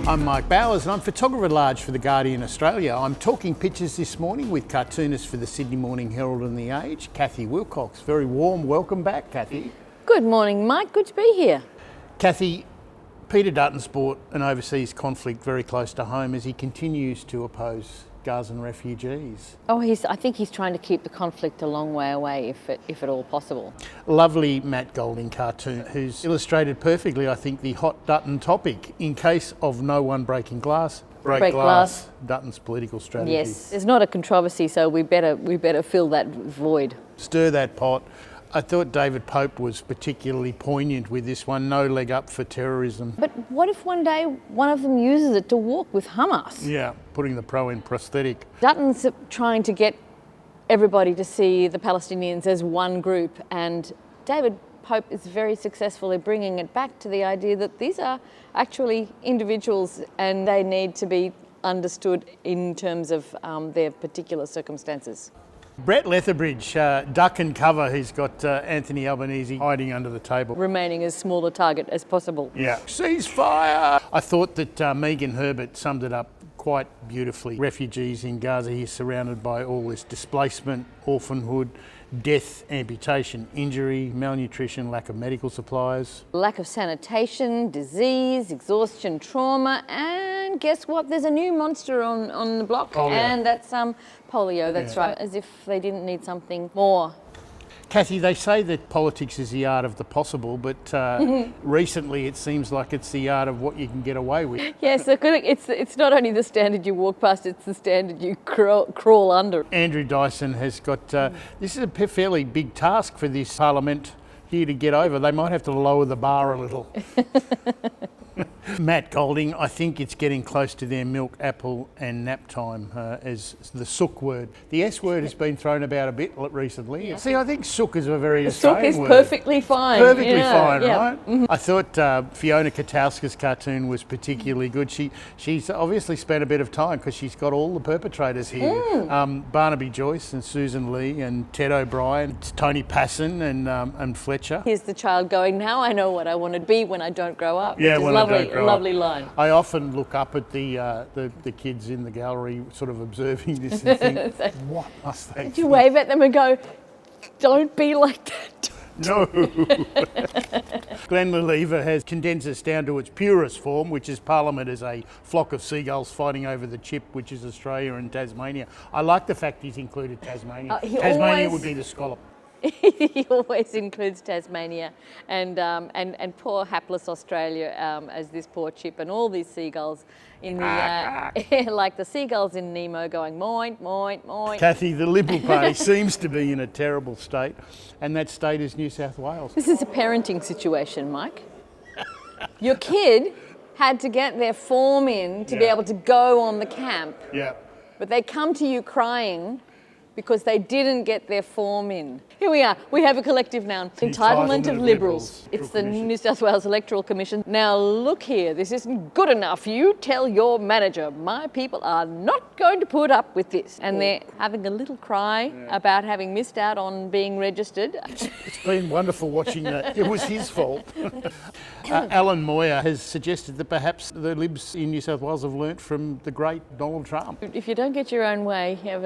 I'm Mike Bowers and I'm photographer at large for The Guardian Australia. I'm talking pictures this morning with cartoonist for the Sydney Morning Herald and The Age, Cathy Wilcox. Very warm welcome back, Cathy. Good morning, Mike. Good to be here. Cathy, Peter Dutton's brought an overseas conflict very close to home as he continues to oppose Gazan refugees. I think he's trying to keep the conflict a long way away, if at all possible. Lovely Matt Golding cartoon who's illustrated perfectly, I think, the hot Dutton topic. In case of no one breaking glass, break glass. Dutton's political strategy. Yes, there's not a controversy, so we better fill that void. Stir that pot. I thought David Pope was particularly poignant with this one, no leg up for terrorism. But what if one day one of them uses it to walk with Hamas? Yeah, putting the pro in prosthetic. Dutton's trying to get everybody to see the Palestinians as one group, and David Pope is very successful in bringing it back to the idea that these are actually individuals and they need to be understood in terms of their particular circumstances. Brett Lethbridge, duck and cover, he's got Anthony Albanese hiding under the table. Remaining as small a target as possible. Yeah. Ceasefire! I thought that Megan Herbert summed it up quite beautifully. Refugees in Gaza here surrounded by all this displacement, orphanhood, death, amputation, injury, malnutrition, lack of medical supplies. Lack of sanitation, disease, exhaustion, trauma, and guess what? There's a new monster on the block. Polio. And that's polio, that's right, as if they didn't need something more. Cathy, they say that politics is the art of the possible, but recently it seems like it's the art of what you can get away with. Yes, it's not only the standard you walk past, it's the standard you crawl under. Andrew Dyson has got, this is a fairly big task for this parliament here to get over. They might have to lower the bar a little. Matt Golding, I think it's getting close to their milk, apple and nap time as the sook word. The S word has been thrown about a bit recently. Yeah. See, I think sook is a very Australian word. Sook is perfectly fine. Perfectly fine, yeah. Right? Mm-hmm. I thought Fiona Katowska's cartoon was particularly good. She's obviously spent a bit of time because she's got all the perpetrators here. Barnaby Joyce and Susan Lee and Ted O'Brien, Tony Passon and Fletcher. Here's the child going, now I know what I want to be when I don't grow up. Yeah, when I don't grow up. Lovely line. I often look up at the kids in the gallery sort of observing this and think, what must they Did you wave at them and go, don't be like that? No. Glenn Lelever has condensed this down to its purest form, which is Parliament as a flock of seagulls fighting over the chip, which is Australia and Tasmania. I like the fact he's included Tasmania. Tasmania would be the scallop. He always includes Tasmania and poor hapless Australia as this poor chip, and all these seagulls in the like the seagulls in Nemo going moint, moint, moint. Cathy, the Liberal Party seems to be in a terrible state, and that state is New South Wales. This is a parenting situation, Mike. Your kid had to get their form in to be able to go on the camp. Yeah. But they come to you crying because they didn't get their form in. Here we are. We have a collective noun. Entitlement of Liberals. It's the New South Wales Electoral Commission. Now look here, this isn't good enough. You tell your manager, my people are not going to put up with this. And they're having a little cry about having missed out on being registered. It's been wonderful watching that. It was his fault. Alan Moyer has suggested that perhaps the Libs in New South Wales have learnt from the great Donald Trump. If you don't get your own way, have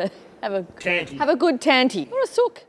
a good tanty or a sook.